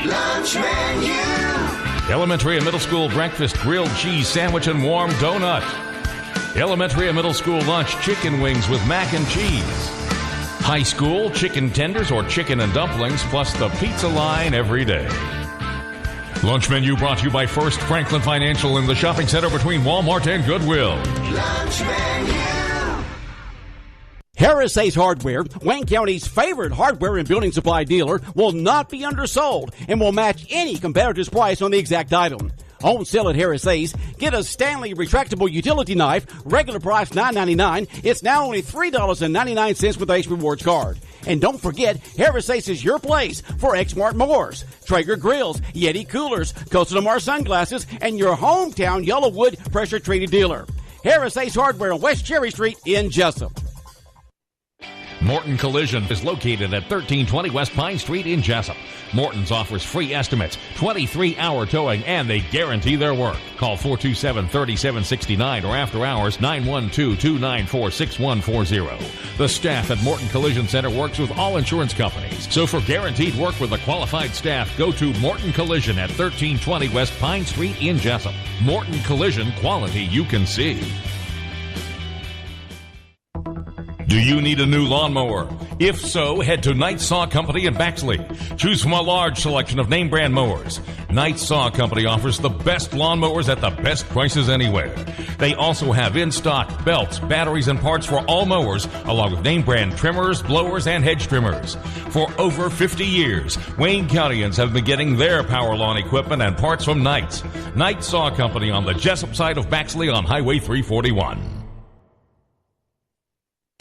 Lunch menu. Elementary and middle school breakfast, grilled cheese sandwich and warm donut. Elementary and middle school lunch, chicken wings with mac and cheese. High school, chicken tenders or chicken and dumplings, plus the pizza line every day. Lunch menu brought to you by First Franklin Financial in the shopping center between Walmart and Goodwill. Lunch menu. Harris Ace Hardware, Wayne County's favorite hardware and building supply dealer, will not be undersold and will match any competitor's price on the exact item. On sale at Harris Ace, get a Stanley retractable utility knife, regular price $9.99. It's now only $3.99 with the Ace Rewards card. And don't forget, Harris Ace is your place for Exmart mowers, Traeger grills, Yeti coolers, Costa Del Mar sunglasses, and your hometown Yellowwood pressure-treated dealer. Harris Ace Hardware on West Cherry Street in Jesup. Morton Collision is located at 1320 West Pine Street in Jesup. Morton's offers free estimates, 23-hour towing, and they guarantee their work. Call 427-3769 or after hours 912-294-6140. The staff at Morton Collision Center works with all insurance companies. So for guaranteed work with a qualified staff, go to Morton Collision at 1320 West Pine Street in Jesup. Morton Collision, quality you can see. Do you need a new lawnmower? If so, head to Knight Saw Company in Baxley. Choose from a large selection of name brand mowers. Knight Saw Company offers the best lawnmowers at the best prices anywhere. They also have in stock belts, batteries, and parts for all mowers, along with name brand trimmers, blowers, and hedge trimmers. For over 50 years, Wayne Countyans have been getting their power lawn equipment and parts from Knight's. Knight Saw Company on the Jesup side of Baxley on Highway 341.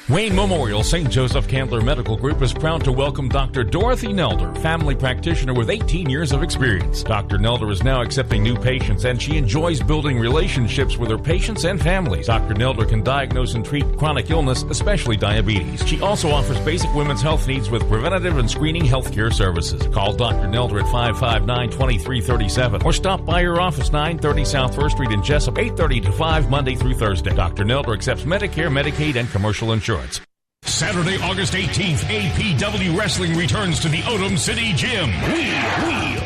Wayne Memorial St. Joseph Candler Medical Group is proud to welcome Dr. Dorothy Nelder, family practitioner with 18 years of experience. Dr. Nelder is now accepting new patients, and she enjoys building relationships with her patients and families. Dr. Nelder can diagnose and treat chronic illness, especially diabetes. She also offers basic women's health needs with preventative and screening health care services. Call Dr. Nelder at 559-2337 or stop by her office, 930 South 1st Street in Jesup, 8:30 to 5, Monday through Thursday. Dr. Nelder accepts Medicare, Medicaid, and commercial insurance. Saturday, August 18th, APW Wrestling returns to the Odom City Gym. Wheel,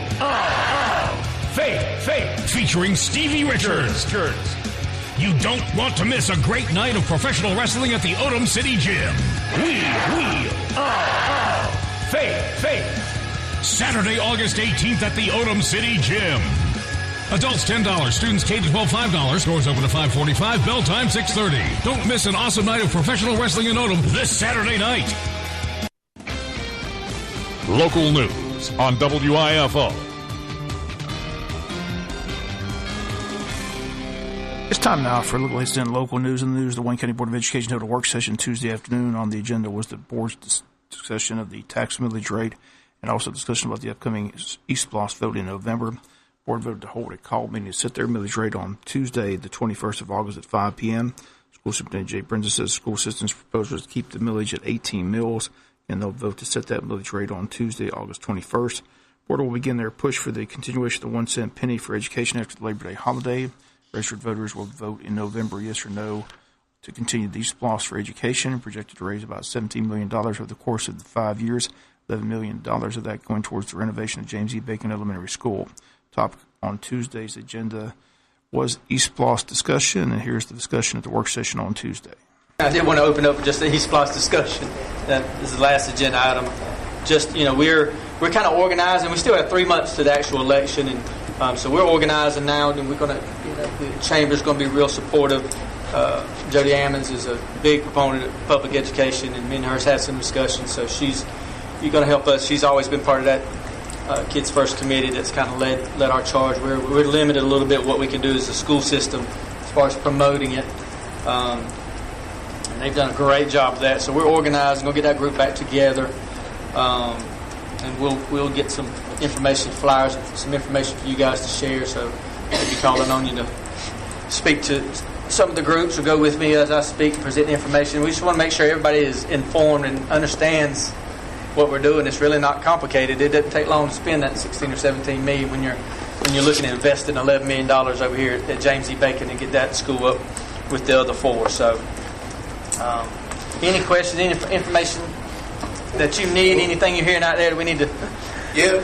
Faith, featuring Stevie Richards. You don't want to miss a great night of professional wrestling at the Odom City Gym. Wheel, Faith. Saturday, August 18th at the Odom City Gym. Adults $10, students K-12 $5, doors open at 5:45, bell time 6:30. Don't miss an awesome night of professional wrestling in Odom this Saturday night. Local news on WIFO. It's time now for a look at local news. In the news, the Wayne County Board of Education held a work session Tuesday afternoon. On the agenda was the board's discussion of the tax millage rate and also discussion about the upcoming East Bloss vote in November. Board voted to hold a call meeting to set their millage rate on Tuesday, the 21st of August at 5 p.m. School Superintendent Jay Brenza says the school system's proposal is to keep the millage at 18 mills, and they'll vote to set that millage rate on Tuesday, August 21st. Board will begin their push for the continuation of the 1 cent penny for education after the Labor Day holiday. Registered voters will vote in November, yes or no, to continue the East Bloss for education, projected to raise about $17 million over the course of the 5 years, $11 million of that going towards the renovation of James E. Bacon Elementary School. Topic on Tuesday's agenda was East Bloss discussion, and here's the discussion at the work session on Tuesday. I did want to open up just the East Bloss discussion. This is the last agenda item. Just, we're kind of organizing. We still have 3 months to the actual election, and so we're organizing now, and we're going to, the chamber's going to be real supportive. Jody Ammons is a big proponent of public education, and me and her has had some discussions, so she's going to help us. She's always been part of that Kids First committee that's kind of led our charge. We're limited a little bit what we can do as a school system as far as promoting it. And they've done a great job of that. So we're organizing. We'll get that group back together, and we'll get some information, flyers, some information for you guys to share. So I'll be calling on you to speak to some of the groups or go with me as I speak and present information. We just want to make sure everybody is informed and understands what we're doing. It's really not complicated. It doesn't take long to spend that 16 or 17 million when you're looking at investing $11 million over here at James E. Bacon and get that school up with the other 4. So any questions, any information that you need, anything you're hearing out there that we need to... Yeah,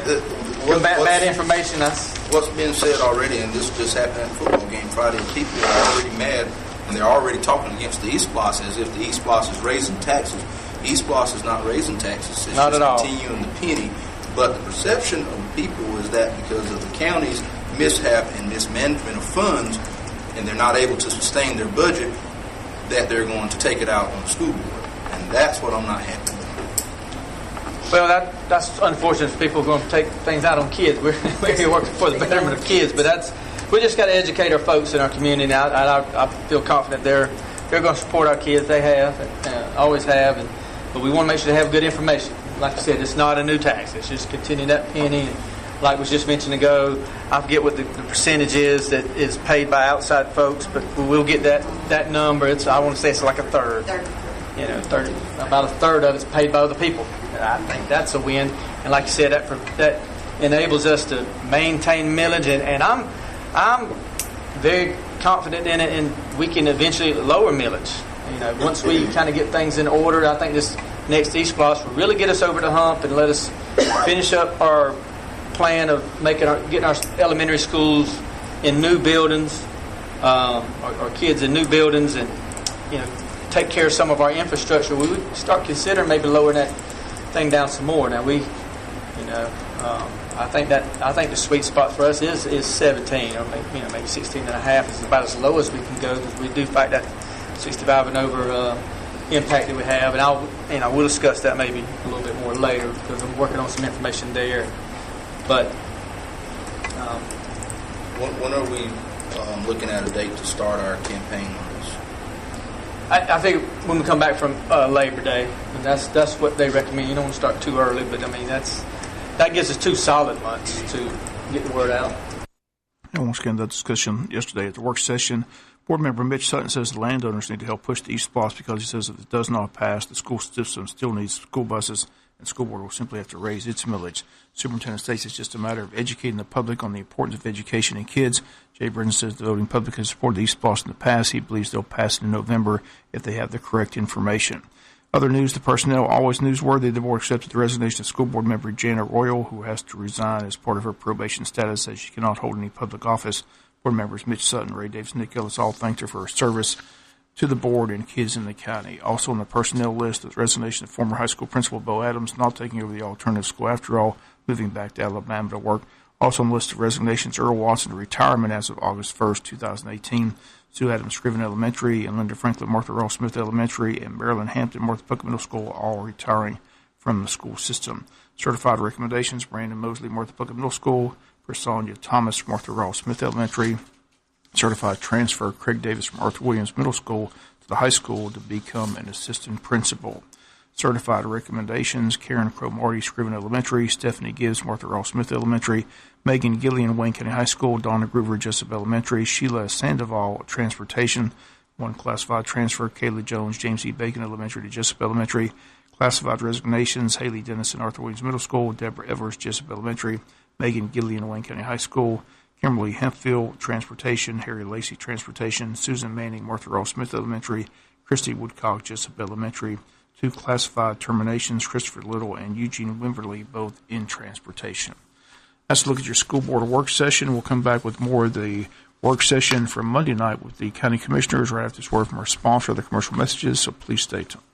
combat bad information. What's been said already, and this just happened at a football game Friday, people are already mad, and they're already talking against the East Block as if the East Block is raising taxes. East Block is not raising taxes. It's not just continuing the penny. But the perception of the people is that because of the county's mishap and mismanagement of funds, and they're not able to sustain their budget, that they're going to take it out on the school board. And that's what I'm not happy with. Well, that's unfortunate. People are going to take things out on kids. We're here working for the betterment of kids, but we just got to educate our folks in our community now. I feel confident they're going to support our kids. They have, always have, but we want to make sure they have good information. Like I said, it's not a new tax. It's just continuing that penny. And like was just mentioned ago, I forget what the percentage is that is paid by outside folks, but we'll get that number. I want to say it's like a third. About a third of it's paid by other people. And I think that's a win. And like you said, that enables us to maintain millage, and I'm very confident in it, and we can eventually lower millage. Once we kind of get things in order, I think this next East Block will really get us over the hump and let us finish up our plan of getting our elementary schools in new buildings, our kids in new buildings, and take care of some of our infrastructure. We would start considering maybe lowering that thing down some more. Now I think the sweet spot for us is 17, or maybe 16 and a half is about as low as we can go, because we do fight that 65 and over impact that we have, and we'll discuss that maybe a little bit more later, because I'm working on some information there. But when are we looking at a date to start our campaign on this? I think when we come back from Labor Day, and that's what they recommend. You don't want to start too early, but that gives us 2 solid months to get the word out. And once again, that discussion yesterday at the work session, Board Member Mitch Sutton says the landowners need to help push the East Block, because he says if it does not pass, the school system still needs school buses, and the school board will simply have to raise its millage. Superintendent states it's just a matter of educating the public on the importance of education and kids. Jay Brennan says the voting public has supported the East Block in the past. He believes they'll pass it in November if they have the correct information. Other news, the personnel always newsworthy. The board accepted the resignation of school board member Jana Royal, who has to resign as part of her probation status, as she cannot hold any public office. Board members Mitch Sutton, Ray Davis, Nick Ellis all thanked her for her service to the board and kids in the county. Also on the personnel list, the resignation of former high school principal Bo Adams, not taking over the alternative school after all, moving back to Alabama to work. Also on the list of resignations, Earl Watson to retirement as of August 1st, 2018. Sue Adams Scriven Elementary, and Linda Franklin Martha Ross Smith Elementary, and Marilyn Hampton Martha Puckett Middle School, all retiring from the school system. Certified recommendations, Brandon Mosley Martha Puckett Middle School, Persania Thomas Martha Ross Smith Elementary. Certified transfer, Craig Davis from Arthur Williams Middle School to the high school to become an assistant principal. Certified recommendations, Karen Crow Marty Scriven Elementary, Stephanie Gibbs Martha Ross Smith Elementary, Megan Gillian Wayne County High School, Donna Groover Jesup Elementary, Sheila Sandoval Transportation, 1 classified transfer, Kayla Jones James E. Bacon Elementary to Jesup Elementary. Classified resignations, Haley Dennison Arthur Williams Middle School, Deborah Evers Jesup Elementary, Megan Gillian Wayne County High School, Kimberly Hempfield Transportation, Harry Lacey Transportation, Susan Manning Martha Ross Smith Elementary, Christy Woodcock Jesup Elementary. 2 classified terminations, Christopher Little and Eugene Wimberly, both in transportation. Let's look at your school board work session. We'll come back with more of the work session from Monday night with the county commissioners right after this word from our sponsor, the commercial messages, so please stay tuned.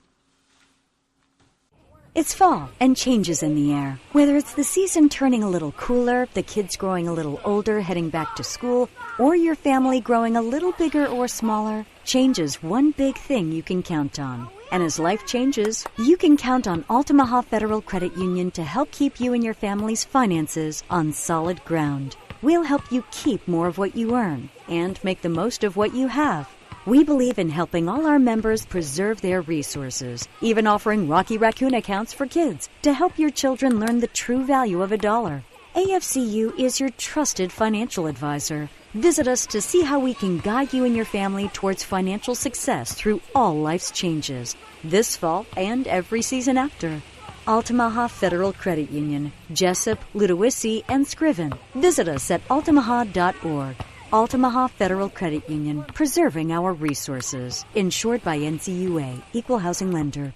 It's fall and changes in the air. Whether it's the season turning a little cooler, the kids growing a little older, heading back to school, or your family growing a little bigger or smaller, change is one big thing you can count on. And as life changes, you can count on Altamaha Federal Credit Union to help keep you and your family's finances on solid ground. We'll help you keep more of what you earn and make the most of what you have. We believe in helping all our members preserve their resources, even offering Rocky Raccoon accounts for kids to help your children learn the true value of $1. AFCU is your trusted financial advisor. Visit us to see how we can guide you and your family towards financial success through all life's changes, this fall and every season after. Altamaha Federal Credit Union, Jesup, Ludowici, and Scriven. Visit us at altamaha.org. Altamaha Federal Credit Union, preserving our resources. Insured by NCUA, Equal Housing Lender.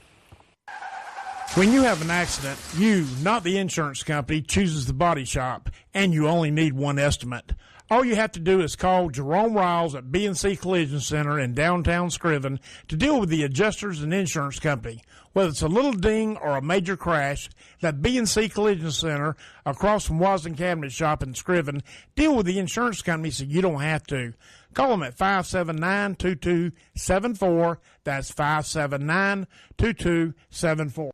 When you have an accident, you, not the insurance company, chooses the body shop, and you only need one estimate. All you have to do is call Jerome Riles at B&C Collision Center in downtown Scriven to deal with the adjusters and insurance company. Whether it's a little ding or a major crash, that B&C Collision Center across from Wasden Cabinet Shop in Scriven, deal with the insurance company so you don't have to. Call them at 579-2274. That's 579-2274.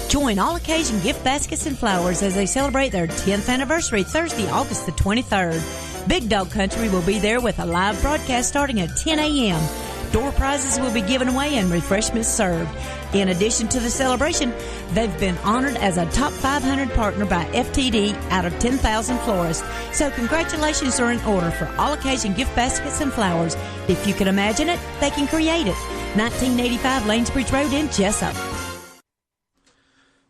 Join All Occasion Gift Baskets and Flowers as they celebrate their 10th anniversary Thursday, August the 23rd. Big Dog Country will be there with a live broadcast starting at 10 a.m. Door prizes will be given away and refreshments served. In addition to the celebration, they've been honored as a top 500 partner by FTD out of 10,000 florists. So congratulations are in order for All Occasion Gift Baskets and Flowers. If you can imagine it, they can create it. 1985 Lanesbridge Road in Jesup.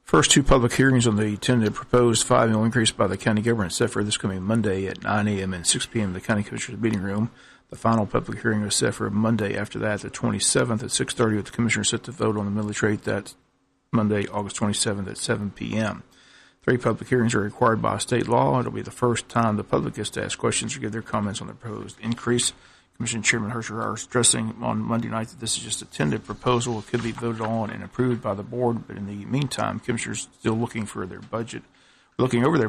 First two public hearings on the tentative proposed 5 mil increase by the county government set for this coming Monday at 9 a.m. and 6 p.m. in the county commissioners meeting room. The final public hearing was set for Monday after that, the 27th at 6:30, with the commissioners set to vote on the millage rate that Monday, August 27th at 7 p.m. 3 public hearings are required by state law. It will be the first time the public gets to ask questions or give their comments on the proposed increase. Commission Chairman Hersher is stressing on Monday night that this is just a tentative proposal. It could be voted on and approved by the board, but in the meantime, commissioners still looking over their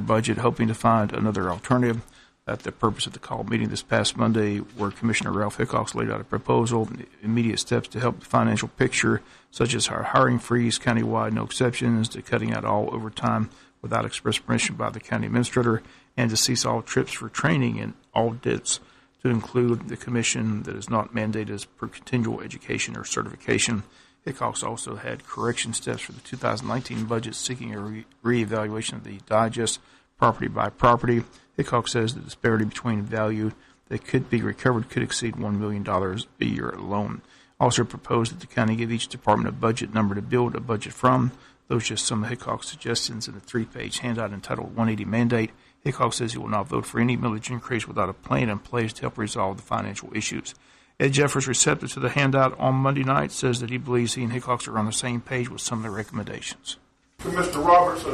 budget, hoping to find another alternative. That's the purpose of the call meeting this past Monday, where Commissioner Ralph Hickox laid out a proposal, immediate steps to help the financial picture, such as our hiring freeze countywide, no exceptions, to cutting out all overtime without express permission by the county administrator, and to cease all trips for training and audits to include the commission that is not mandated as per continual education or certification. Hickox also had correction steps for the 2019 budget, seeking a reevaluation of the digest property by property. Hickox says the disparity between value that could be recovered could exceed $1 million a year alone. Also proposed that the county give each department a budget number to build a budget from. Those are just some of Hickox's suggestions in the 3-page handout entitled 180 Mandate. Hickox says he will not vote for any millage increase without a plan in place to help resolve the financial issues. Ed Jeffers, receptive to the handout on Monday night, says that he believes he and Hickox are on the same page with some of the recommendations. To Mr. Roberts, I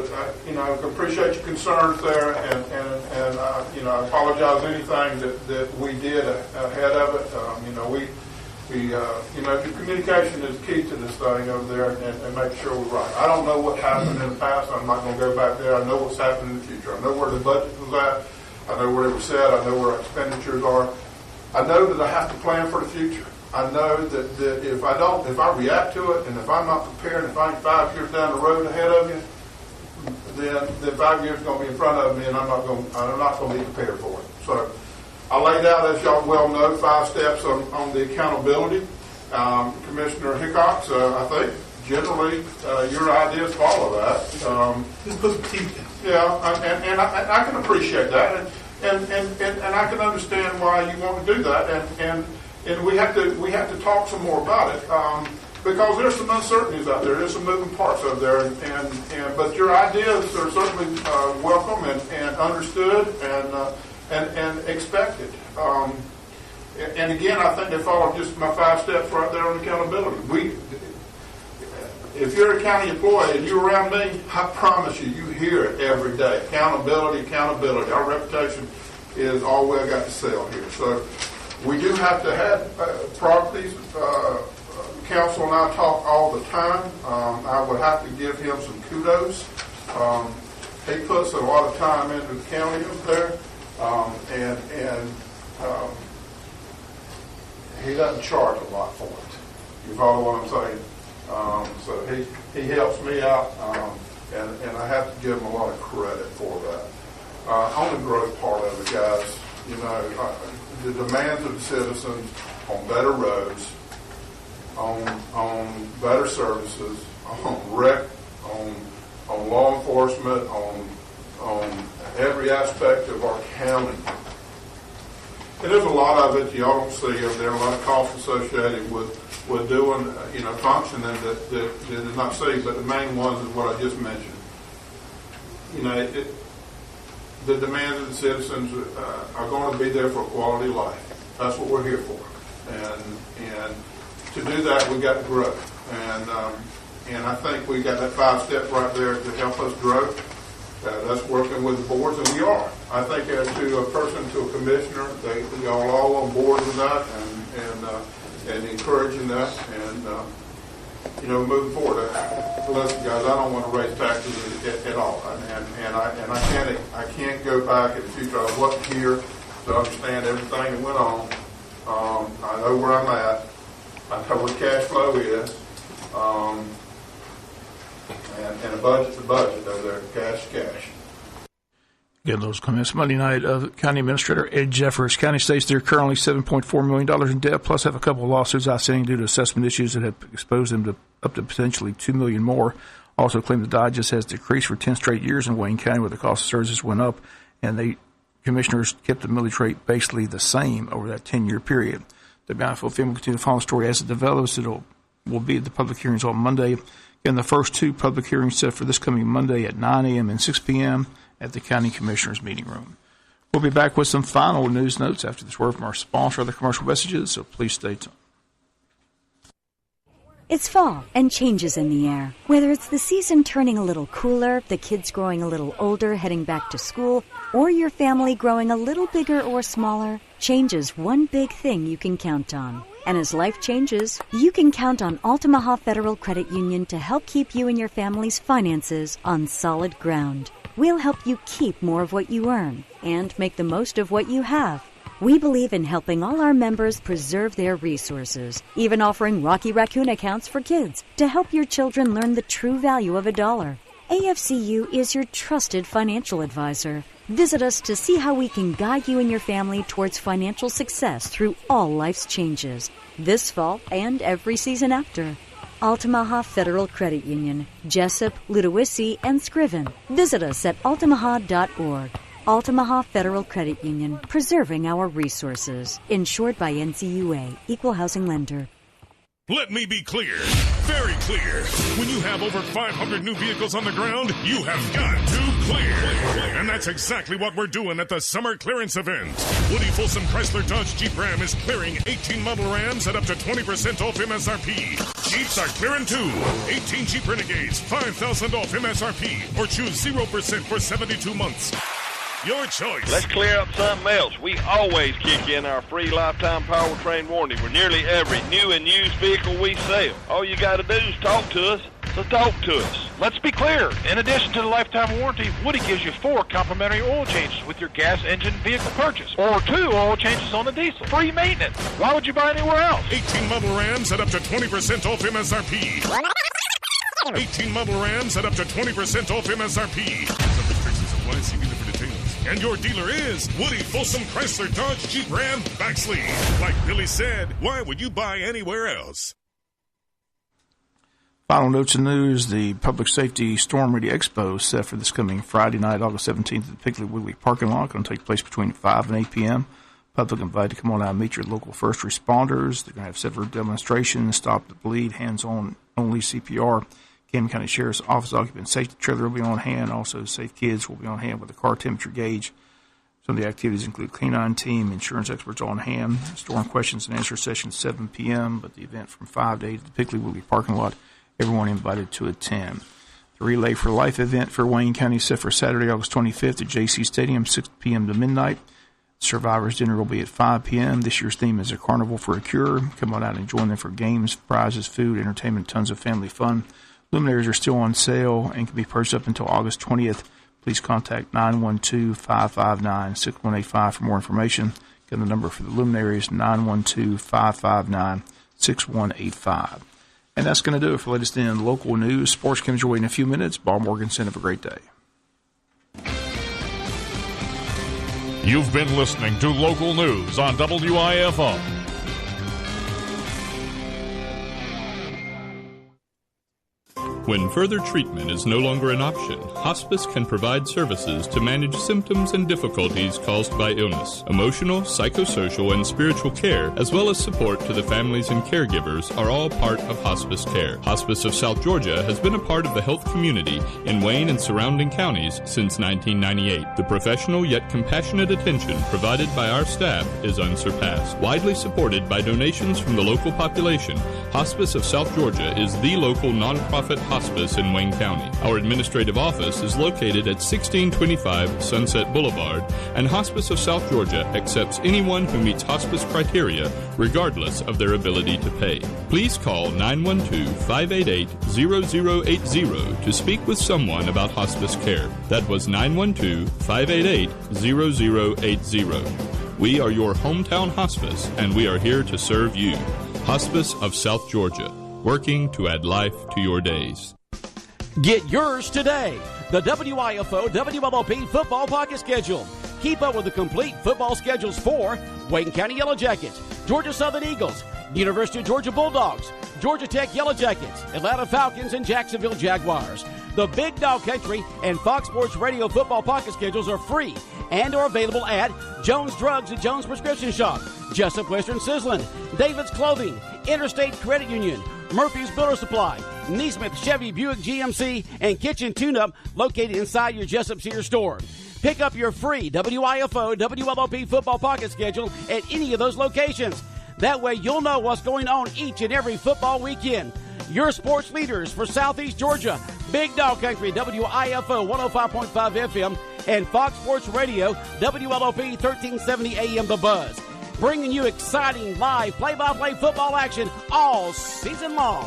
appreciate your concerns there, and I apologize anything that we did ahead of it. The communication is key to this thing over there, and make sure we're right. I don't know what happened in the past. I'm not going to go back there. I know what's happening in the future. I know where the budget was at. I know where it was set. I know where our expenditures are. I know that I have to plan for the future. I know that if I react to it, and if I'm not prepared, if I'm 5 years down the road ahead of you, then 5 years is going to be in front of me, and I'm not going to be prepared for it. So I laid out, as y'all well know, 5 steps on the accountability. Commissioner Hickox, I think generally your ideas follow that. Just put some teeth in. Yeah, and I can appreciate that, and I can understand why you want to do that, and we have to talk some more about it, because there's some uncertainties out there. There's some moving parts out there, but your ideas are certainly welcome and understood and expected. And again, I think they follow just my 5 steps right there on accountability. If you're a county employee and you're around me, I promise you hear it every day. Accountability. Our reputation is all we've got to sell here. So we do have to have properties. Council and I talk all the time. I would have to give him some kudos. He puts a lot of time into the county up there, and he doesn't charge a lot for it. You follow what I'm saying? So he helps me out, and I have to give him a lot of credit for that. On the growth part of it, guys, the demands of the citizens on better roads, on better services, on rec, on law enforcement, on every aspect of our county. And there's a lot of it y'all don't see over there, a lot of costs associated with doing, functioning that is not seen, but the main ones is what I just mentioned. The demands of the citizens are going to be there for quality life. That's what we're here for. And to do that, we've got to grow. And and I think we got that 5 steps right there to help us grow. That's working with the boards, and we are. I think as to a person, to a commissioner, they are all on board with that and encouraging that, and moving forward. Listen, guys, I don't want to raise taxes at all, and I can't go back in the future. I wasn't here to understand everything that went on. I know where I'm at. I know what cash flow is. And a budget's a budget. They're cash. Again, those comments Monday night of County Administrator Ed Jeffers. County states they're currently $7.4 million in debt, plus have a couple of lawsuits outstanding due to assessment issues that have exposed them to up to potentially $2 million more. Also claim the digest has decreased for 10 straight years in Wayne County, where the cost of services went up, and commissioners kept the millage rate basically the same over that 10-year period. The Bountiful family will continue to follow the story as it develops. Will be at the public hearings on Monday. Again, the first 2 public hearings set for this coming Monday at 9 a.m. and 6 p.m. at the County Commissioners Meeting Room. We'll be back with some final news notes after this word from our sponsor, other commercial messages, so please stay tuned. It's fall and changes in the air. Whether it's the season turning a little cooler, the kids growing a little older, heading back to school, or your family growing a little bigger or smaller, change is one big thing you can count on. And as life changes, you can count on Altamaha Federal Credit Union to help keep you and your family's finances on solid ground. We'll help you keep more of what you earn and make the most of what you have. We believe in helping all our members preserve their resources, even offering Rocky Raccoon accounts for kids to help your children learn the true value of $1. AFCU is your trusted financial advisor. Visit us to see how we can guide you and your family towards financial success through all life's changes, this fall and every season after. Altamaha Federal Credit Union, Jesup, Ludowici, and Scriven. Visit us at altamaha.org. Altamaha Federal Credit Union, preserving our resources. Insured by NCUA, Equal Housing Lender. Let me be clear, very clear. When you have over 500 new vehicles on the ground, you have got to clear. And that's exactly what we're doing at the summer clearance event. Woody Folsom Chrysler Dodge Jeep Ram is clearing 18 model Rams at up to 20% off MSRP. Jeeps are clearing too. 18 Jeep Renegades, $5,000 off MSRP, or choose 0% for 72 months. Your choice. Let's clear up something else. We always kick in our free lifetime powertrain warranty for nearly every new and used vehicle we sell. All you got to do is talk to us, so talk to us. Let's be clear. In addition to the lifetime warranty, Woody gives you 4 complimentary oil changes with your gas engine vehicle purchase, or 2 oil changes on the diesel. Free maintenance. Why would you buy anywhere else? 18 model Rams at up to 20% off MSRP. 18 model Rams at up to 20% off MSRP. Some restrictions apply. See dealer for details. And your dealer is Woody Folsom Chrysler Dodge Jeep Ram Backsley. Like Billy said, why would you buy anywhere else? Final notes and news. The Public Safety Storm Ready Expo set for this coming Friday night, August 17th at the Piggly Wiggly parking lot. Going to take place between 5 and 8 p.m. Public invited to come on out and meet your local first responders. They're going to have several demonstrations, stop the bleed, hands-on only CPR. Camden County Sheriff's Office Occupant Safety Trailer will be on hand. Also, Safe Kids will be on hand with a car temperature gauge. Some of the activities include canine team, insurance experts on hand, storm questions and answer session 7 p.m., but the event from 5 to 8 at the Piggly Wiggly parking lot. Everyone invited to attend. The Relay for Life event for Wayne County is set for Saturday, August 25th at JC Stadium, 6 p.m. to midnight. Survivors Dinner will be at 5 p.m. This year's theme is a carnival for a cure. Come on out and join them for games, prizes, food, entertainment, tons of family fun. Luminaries are still on sale and can be purchased up until August 20th. Please contact 912-559-6185 for more information. Again, the number for the luminaries, 912-559-6185. And that's going to do it for latest in local news. Sports comes your way in a few minutes. Bob Morganson, have a great day. You've been listening to local news on WIFO. When further treatment is no longer an option, hospice can provide services to manage symptoms and difficulties caused by illness. Emotional, psychosocial, and spiritual care, as well as support to the families and caregivers, are all part of hospice care. Hospice of South Georgia has been a part of the health community in Wayne and surrounding counties since 1998. The professional yet compassionate attention provided by our staff is unsurpassed. Widely supported by donations from the local population, Hospice of South Georgia is the local nonprofit hospice in Wayne County. Our administrative office is located at 1625 Sunset Boulevard, and Hospice of South Georgia accepts anyone who meets hospice criteria, regardless of their ability to pay. Please call 912-588-0080 to speak with someone about hospice care. That was 912-588-0080. We are your hometown hospice, and we are here to serve you. Hospice of South Georgia, working to add life to your days. Get yours today. The WIFO WLOP Football Pocket Schedule. Keep up with the complete football schedules for Wayne County Yellow Jackets, Georgia Southern Eagles, University of Georgia Bulldogs, Georgia Tech Yellow Jackets, Atlanta Falcons, and Jacksonville Jaguars. The Big Dog Country and Fox Sports Radio football pocket schedules are free and are available at Jones Drugs and Jones Prescription Shop, Jesup Western Sizzlin', David's Clothing, Interstate Credit Union, Murphy's Builder Supply, Neesmith Chevy Buick GMC, and Kitchen Tune-Up located inside your Jesup Sears store. Pick up your free WIFO WLOP football pocket schedule at any of those locations. That way you'll know what's going on each and every football weekend. Your sports leaders for Southeast Georgia, Big Dog Country, WIFO 105.5 FM, and Fox Sports Radio, WLOP 1370 AM The Buzz. Bringing you exciting live play-by-play football action all season long.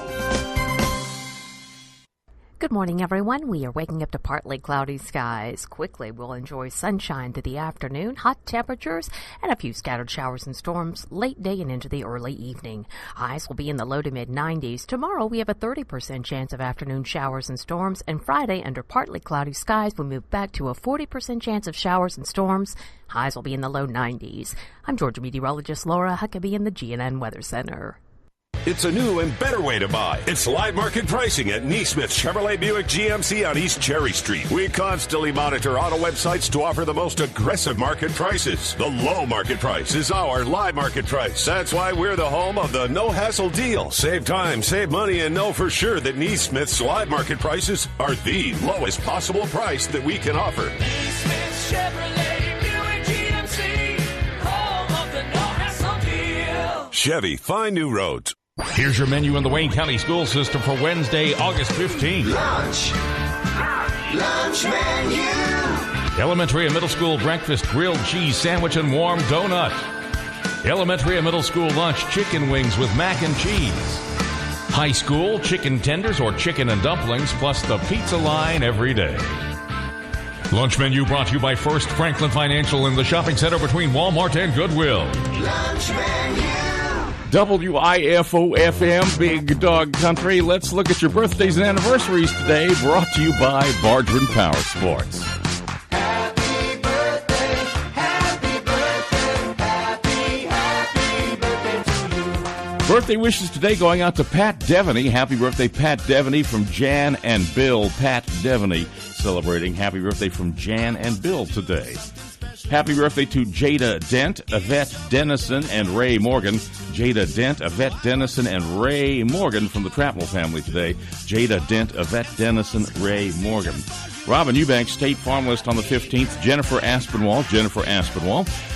Good morning, everyone. We are waking up to partly cloudy skies. Quickly, we'll enjoy sunshine through the afternoon, hot temperatures, and a few scattered showers and storms late day and into the early evening. Highs will be in the low to mid-90s. Tomorrow, we have a 30% chance of afternoon showers and storms, and Friday, under partly cloudy skies, we move back to a 40% chance of showers and storms. Highs will be in the low 90s. I'm Georgia meteorologist Laura Huckabee in the GNN Weather Center. It's a new and better way to buy. It's live market pricing at Neesmith Chevrolet Buick GMC on East Cherry Street. We constantly monitor auto websites to offer the most aggressive market prices. The low market price is our live market price. That's why we're the home of the no-hassle deal. Save time, save money, and know for sure that Neesmith's live market prices are the lowest possible price that we can offer. Neesmith Chevrolet Buick GMC, home of the no-hassle deal. Chevy, find new roads. Here's your menu in the Wayne County School System for Wednesday, August 15th. Lunch menu. Elementary and middle school breakfast, grilled cheese sandwich and warm donut. Elementary and middle school lunch, chicken wings with mac and cheese. High school, chicken tenders or chicken and dumplings, plus the pizza line every day. Lunch menu brought to you by First Franklin Financial in the shopping center between Walmart and Goodwill. Lunch menu. WIFO-FM, Big Dog Country. Let's look at your birthdays and anniversaries today, brought to you by Bardron Power Sports. Happy birthday, happy birthday, happy birthday to you. Birthday wishes today going out to Pat Devaney. Happy birthday, Pat Devaney, from Jan and Bill. Pat Devaney celebrating happy birthday from Jan and Bill today. Happy birthday to Jada Dent, Yvette Dennison, and Ray Morgan. Jada Dent, Yvette Dennison, and Ray Morgan from the Trapnell family today. Jada Dent, Yvette Dennison, Ray Morgan. Robin Eubanks, State Farm List on the 15th. Jennifer Aspinwall.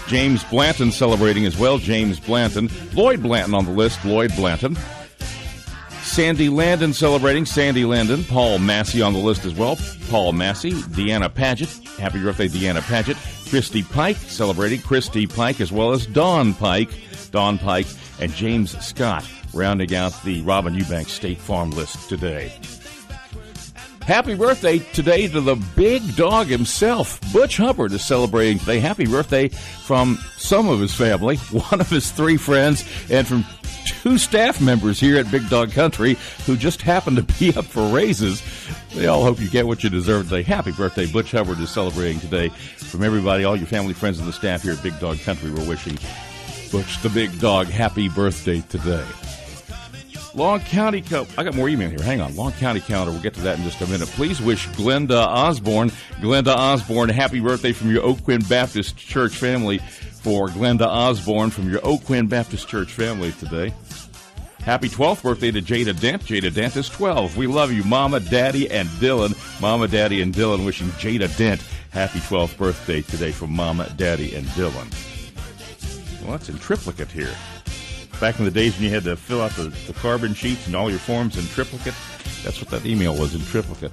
James Blanton celebrating as well. James Blanton. Lloyd Blanton on the list. Lloyd Blanton. Sandy Landon celebrating. Sandy Landon. Paul Massey on the list as well. Paul Massey. Deanna Paget. Happy birthday, Deanna Paget. Christy Pike celebrating. Christy Pike, as well as Dawn Pike. Dawn Pike and James Scott rounding out the Robin Eubanks State Farm List today. Happy birthday today to the big dog himself. Butch Hubbard is celebrating today. Happy birthday from some of his family, one of his three friends, and from two staff members here at Big Dog Country who just happened to be up for raises. They all hope you get what you deserve today. Happy birthday. Butch Hubbard is celebrating today. From everybody, all your family, friends, and the staff here at Big Dog Country, we're wishing Butch the Big Dog happy birthday today. Long County, I got more email here. Hang on. Long County calendar. We'll get to that in just a minute. Please wish Glenda Osborne, happy birthday from your Oak Quinn Baptist Church family. For Glenda Osborne from your Oak Quinn Baptist Church family today. Happy 12th birthday to Jada Dent. Jada Dent is 12. We love you, Mama, Daddy, and Dylan. Mama, Daddy, and Dylan wishing Jada Dent happy 12th birthday today from Mama, Daddy, and Dylan. Well, that's in triplicate here. Back in the days when you had to fill out the carbon sheets and all your forms in triplicate, that's what that email was, in triplicate.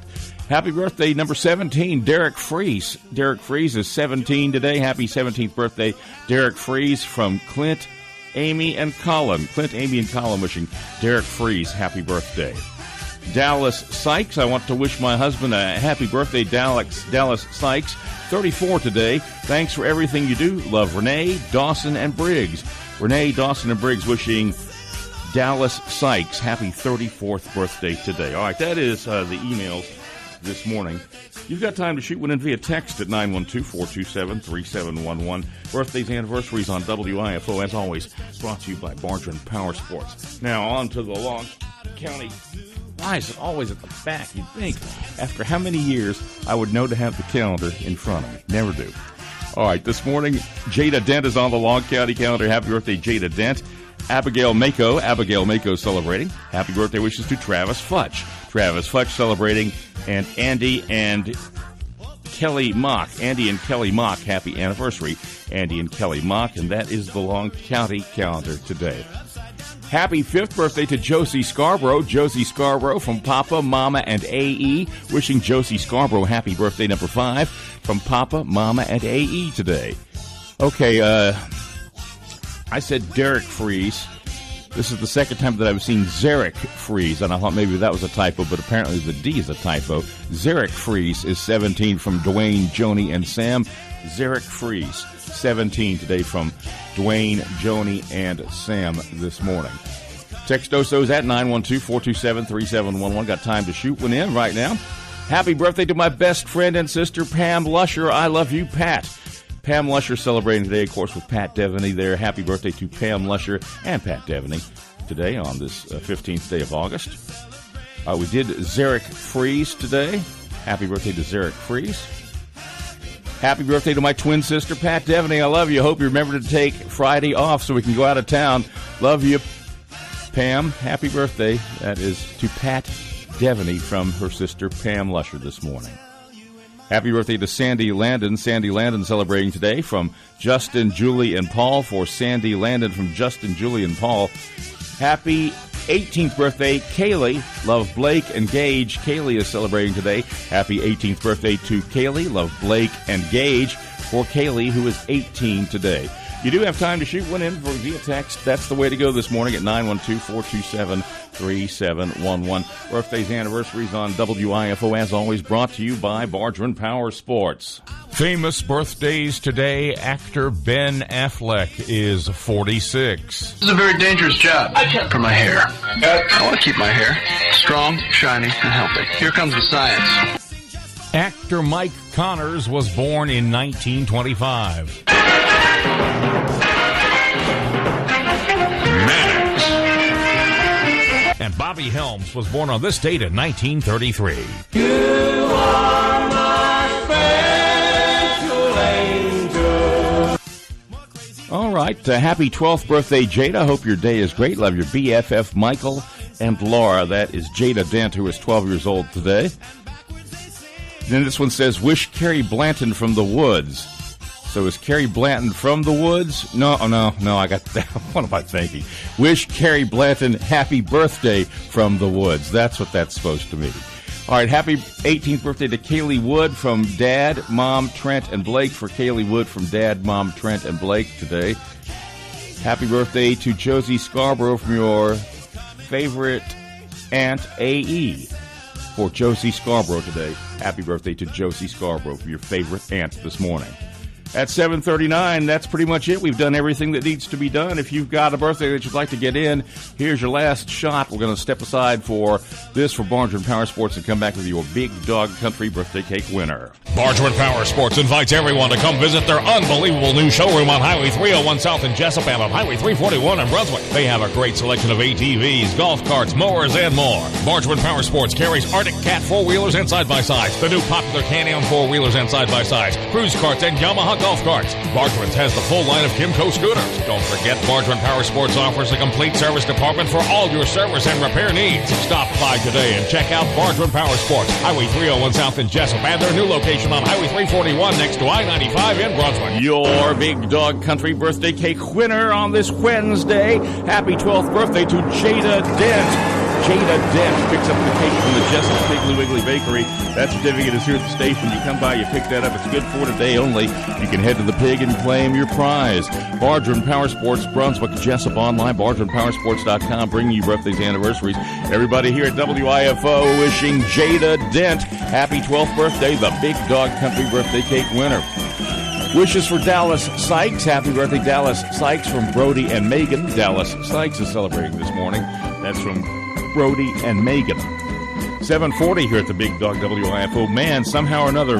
Happy birthday, number 17, Derek Fries. Derek Fries is 17 today. Happy 17th birthday, Derek Fries from Clint, Amy, and Colin. Clint, Amy, and Colin wishing Derek Fries happy birthday. Dallas Sykes, I want to wish my husband a happy birthday, Dallas Sykes, 34 today. Thanks for everything you do. Love, Renee, Dawson, and Briggs. Renee, Dawson, and Briggs wishing Dallas Sykes happy 34th birthday today. All right, that is the emails this morning. You've got time to shoot one in via text at 912-427-3711. Birthdays, anniversaries on WIFO, as always, brought to you by Bargeron Power Sports. Now, on to the Long County. Why is it always at the back? You'd think, after how many years, I would know to have the calendar in front of me. Never do. All right, this morning, Jada Dent is on the Long County calendar. Happy birthday, Jada Dent. Abigail Mako celebrating. Happy birthday wishes to Travis Futch. Travis Futch celebrating, and Andy and Kelly Mock. Andy and Kelly Mock, happy anniversary. Andy and Kelly Mock, and that is the Long County calendar today. Happy 5th birthday to Josie Scarborough. Josie Scarborough from Papa, Mama, and AE. Wishing Josie Scarborough happy birthday, number 5, from Papa, Mama, and AE today. Okay, I said Derek Fries. This is the second time that I've seen Zarek Fries, and I thought maybe that was a typo, but apparently the D is a typo. Zarek Fries is 17 from Dwayne, Joni, and Sam. Zarek Fries, 17 today from Dwayne, Joni, and Sam this morning. Text Osos at 912-427-3711. Got time to shoot one in right now. Happy birthday to my best friend and sister, Pam Lusher. I love you, Pat. Pam Lusher celebrating today, of course, with Pat Devaney there. Happy birthday to Pam Lusher and Pat Devaney today on this 15th day of August. We did Zarek Fries today. Happy birthday to Zarek Fries. Happy birthday to my twin sister, Pat Devaney. I love you. Hope you remember to take Friday off so we can go out of town. Love you, Pam. Happy birthday. That is to Pat Devaney from her sister, Pam Lusher, this morning. Happy birthday to Sandy Landon. Sandy Landon celebrating today from Justin, Julie, and Paul. For Sandy Landon from Justin, Julie, and Paul. Happy 18th birthday, Kaylee. Love, Blake, and Gage. Kaylee is celebrating today. Happy 18th birthday to Kaylee. Love, Blake, and Gage. For Kaylee, who is 18 today. You do have time to shoot one in via text. That's the way to go this morning at 912-427-3711. Birthdays, anniversaries on WIFO, as always, brought to you by Bargeron Power Sports. Famous birthdays today. Actor Ben Affleck is 46. This is a very dangerous job for my hair. I want to keep my hair strong, shiny, and healthy. Here comes the science. Actor Mike Connors was born in 1925. And Bobby Helms was born on this date in 1933. You are my special angel. All right. Happy 12th birthday, Jada. Hope your day is great. Love your BFF, Michael and Laura. That is Jada Dent, who is 12 years old today. Then this one says, wish Carrie Blanton from the Woods. So is Carrie Blanton from the Woods? No, I got that. What am I thinking? Wish Carrie Blanton happy birthday from the Woods. That's what that's supposed to mean. All right, happy 18th birthday to Kaylee Wood from Dad, Mom, Trent, and Blake. For Kaylee Wood from Dad, Mom, Trent, and Blake today. Happy birthday to Josie Scarborough from your favorite aunt, A.E. For Josie Scarborough today. Happy birthday to Josie Scarborough from your favorite aunt this morning. At 7:39, that's pretty much it. We've done everything that needs to be done. If you've got a birthday that you'd like to get in, here's your last shot. We're going to step aside for this for Bargeman Power Sports and come back with your Big Dog Country birthday cake winner. Bargeman Power Sports invites everyone to come visit their unbelievable new showroom on Highway 301 South in Jesup and on Highway 341 in Brunswick. They have a great selection of ATVs, golf carts, mowers, and more. Bargeman Power Sports carries Arctic Cat 4-wheelers and side-by-sides, the new popular Can-Am 4-wheelers and side-by-sides, cruise carts, and Yamaha golf carts. Bargeman's has the full line of Kimco scooters. Don't forget, Bargeman Power Sports offers a complete service department for all your service and repair needs. Stop by today and check out Bargeman Power Sports, Highway 301 South in Jesup, and their new location on Highway 341 next to I-95 in Brunswick. Your Big Dog Country birthday cake winner on this Wednesday. Happy 12th birthday to Jada Dent. Jada Dent picks up the cake from the Jesup Piggly Wiggly Bakery. That certificate is here at the station. You come by, you pick that up. It's good for today only. You can head to the pig and claim your prize. Bargeman Power Sports, Brunswick, Jesup online, bargemanpowersports.com, bringing you birthdays, anniversaries. Everybody here at WIFO wishing Jada Dent happy 12th birthday, the Big Dog Country birthday cake winner. Wishes for Dallas Sykes. Happy birthday, Dallas Sykes, from Brody and Megan. Dallas Sykes is celebrating this morning. That's from Brody and Megan. 7:40 here at the Big Dog WIFO. Man, somehow or another,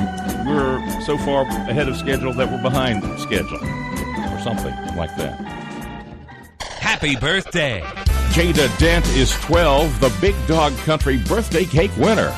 we're so far ahead of schedule that we're behind schedule. Or something like that. Happy birthday. Jada Dent is 12, the Big Dog Country birthday cake winner.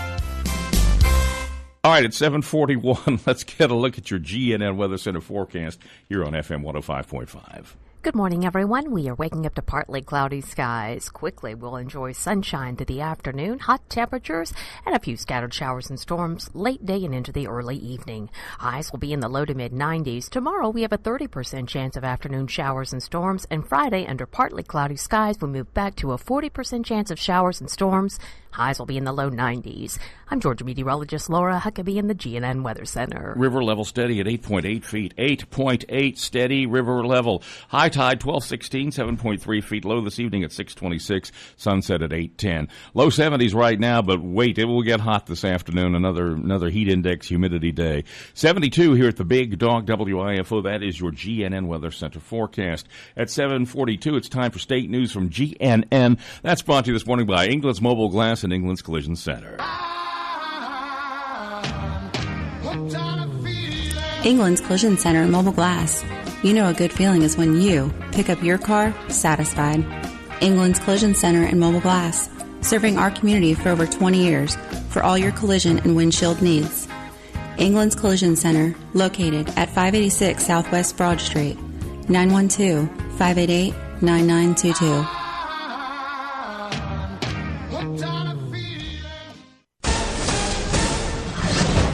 All right, at 7:41, let's get a look at your GNN Weather Center forecast here on FM 105.5. Good morning, everyone. We are waking up to partly cloudy skies. Quickly, we'll enjoy sunshine through the afternoon, hot temperatures, and a few scattered showers and storms late day and into the early evening. Highs will be in the low to mid-90s. Tomorrow, we have a 30% chance of afternoon showers and storms, and Friday, under partly cloudy skies, we'll move back to a 40% chance of showers and storms. Highs will be in the low 90s. I'm Georgia meteorologist Laura Huckabee in the GNN Weather Center. River level steady at 8.8 feet. 8.8 steady river level. High tide 12:16, 7.3 feet. Low this evening at 6:26. Sunset at 8:10. Low 70s right now, but wait, it will get hot this afternoon. Another heat index humidity day. 72 here at the Big Dog WIFO. That is your GNN Weather Center forecast. At 7:42, it's time for state news from GNN. That's brought to you this morning by England's Mobile Glass and England's Collision Center. England's Collision Center and Mobile Glass. You know a good feeling is when you pick up your car satisfied. England's Collision Center and Mobile Glass, serving our community for over 20 years for all your collision and windshield needs. England's Collision Center, located at 586 Southwest Broad Street, 912-588-9922.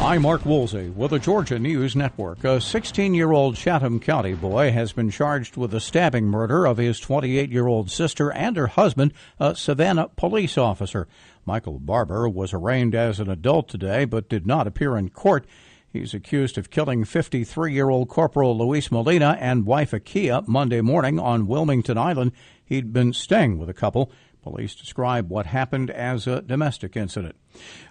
I'm Mark Woolsey with the Georgia News Network. A 16-year-old Chatham County boy has been charged with the stabbing murder of his 28-year-old sister and her husband, a Savannah police officer. Michael Barber was arraigned as an adult today but did not appear in court. He's accused of killing 53-year-old Corporal Luis Molina and wife Akia Monday morning on Wilmington Island. He'd been staying with the couple. Police describe what happened as a domestic incident.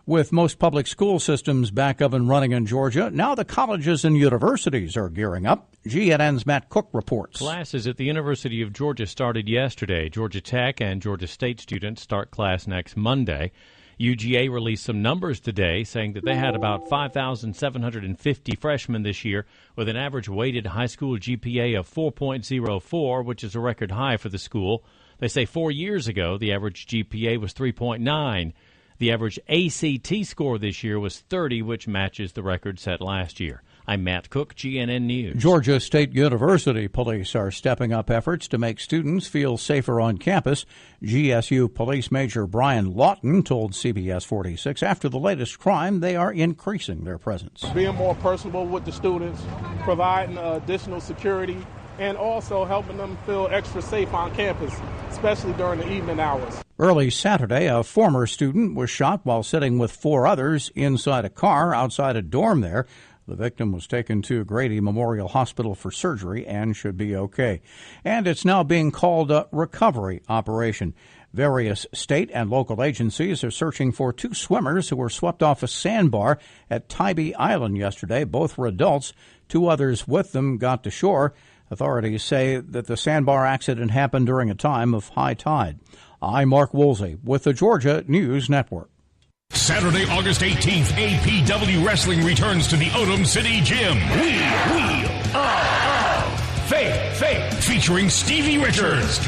With most public school systems back up and running in Georgia, now the colleges and universities are gearing up. GNN's Matt Cook reports. Classes at the University of Georgia started yesterday. Georgia Tech and Georgia State students start class next Monday. UGA released some numbers today saying that they had about 5,750 freshmen this year with an average weighted high school GPA of 4.04, which is a record high for the school. They say 4 years ago, the average GPA was 3.9. The average ACT score this year was 30, which matches the record set last year. I'm Matt Cook, GNN News. Georgia State University police are stepping up efforts to make students feel safer on campus. GSU Police Major Brian Lawton told CBS 46 after the latest crime, they are increasing their presence. Being more personable with the students, providing additional security, and also helping them feel extra safe on campus, especially during the evening hours. Early Saturday, a former student was shot while sitting with 4 others inside a car outside a dorm there. The victim was taken to Grady Memorial Hospital for surgery and should be okay. And it's now being called a recovery operation. Various state and local agencies are searching for 2 swimmers who were swept off a sandbar at Tybee Island yesterday. Both were adults. 2 others with them got to shore. Authorities say that the sandbar accident happened during a time of high tide. I'm Mark Woolsey with the Georgia News Network. Saturday, August 18th, APW Wrestling returns to the Odom City Gym. Faith, featuring Stevie Richards.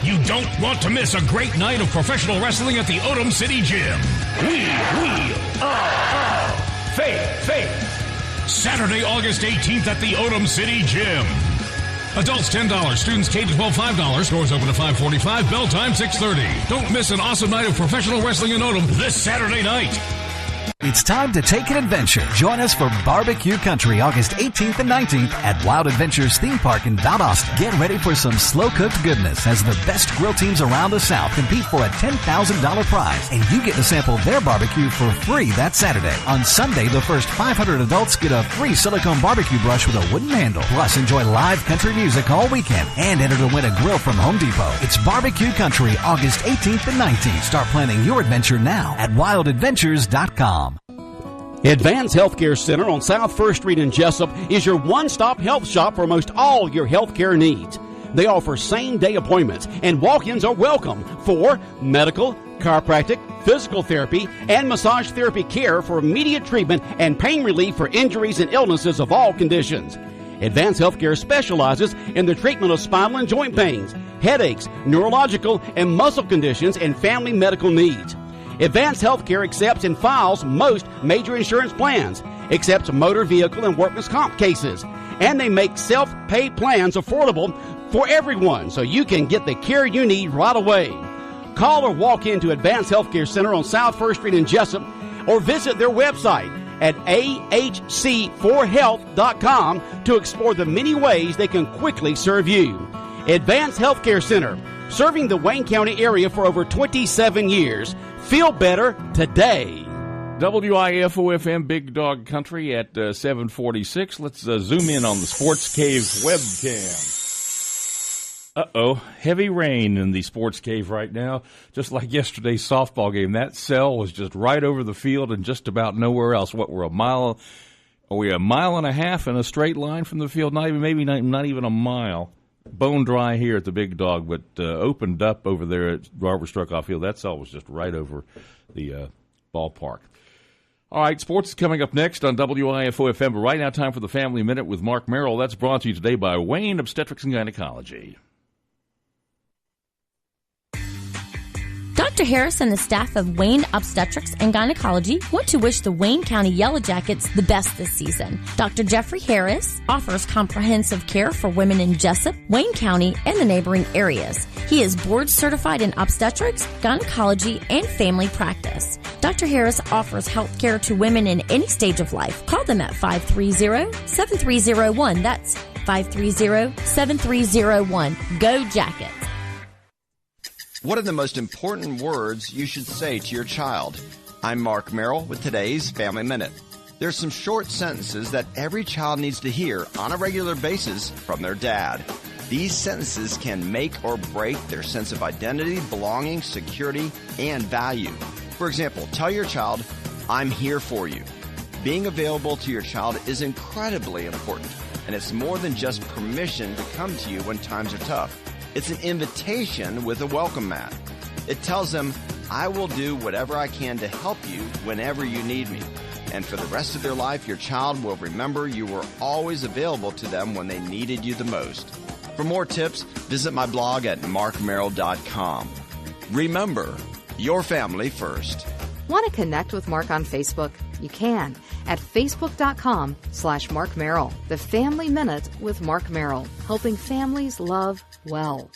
You don't want to miss a great night of professional wrestling at the Odom City Gym. Faith. Saturday, August 18th at the Odom City Gym. Adults $10, students K-12 $5. Doors open at 5:45, bell time 6:30. Don't miss an awesome night of professional wrestling in Odom this Saturday night. It's time to take an adventure. Join us for Barbecue Country, August 18th and 19th at Wild Adventures Theme Park in Valdosta. Get ready for some slow-cooked goodness as the best grill teams around the South compete for a $10,000 prize, and you get to sample their barbecue for free that Saturday. On Sunday, the first 500 adults get a free silicone barbecue brush with a wooden handle. Plus, enjoy live country music all weekend and enter to win a grill from Home Depot. It's Barbecue Country, August 18th and 19th. Start planning your adventure now at wildadventures.com. Advance Healthcare Center on South 1st Street in Jesup is your one-stop health shop for most all your healthcare needs. They offer same-day appointments, and walk-ins are welcome for medical, chiropractic, physical therapy, and massage therapy care for immediate treatment and pain relief for injuries and illnesses of all conditions. Advance Healthcare specializes in the treatment of spinal and joint pains, headaches, neurological and muscle conditions, and family medical needs. Advanced Healthcare accepts and files most major insurance plans, accepts motor vehicle and workman's comp cases, and they make self-pay plans affordable for everyone so you can get the care you need right away. Call or walk into Advanced Healthcare Center on South 1st Street in Jesup or visit their website at ahc4health.com to explore the many ways they can quickly serve you. Advanced Healthcare Center, serving the Wayne County area for over 27 years. Feel better today. WIFO-FM Big Dog Country at 7:46. Let's zoom in on the Sports Cave webcam. Heavy rain in the Sports Cave right now. Just like yesterday's softball game. That cell was just right over the field and just about nowhere else. We're a mile and a half in a straight line from the field? Not even a mile. Bone dry here at the Big Dog, but opened up over there at Robert Struckoff Field. That cell was just right over the ballpark. All right, sports is coming up next on WIFO-FM. But right now, time for the Family Minute with Mark Merrill. That's brought to you today by Wayne Obstetrics and Gynecology. Dr. Harris and the staff of Wayne Obstetrics and Gynecology want to wish the Wayne County Yellow Jackets the best this season. Dr. Jeffrey Harris offers comprehensive care for women in Jesup, Wayne County, and the neighboring areas. He is board certified in obstetrics, gynecology, and family practice. Dr. Harris offers health care to women in any stage of life. Call them at 530-7301. That's 530-7301. Go Jackets! What are the most important words you should say to your child? I'm Mark Merrill with today's Family Minute. There's some short sentences that every child needs to hear on a regular basis from their dad. These sentences can make or break their sense of identity, belonging, security, and value. For example, tell your child, I'm here for you. Being available to your child is incredibly important, and it's more than just permission to come to you when times are tough. It's an invitation with a welcome mat. It tells them, I will do whatever I can to help you whenever you need me. And for the rest of their life, your child will remember you were always available to them when they needed you the most. For more tips, visit my blog at markmerrill.com. Remember, your family first. Want to connect with Mark on Facebook? You can at facebook.com/Mark Merrill. The Family Minute with Mark Merrill, helping families love well.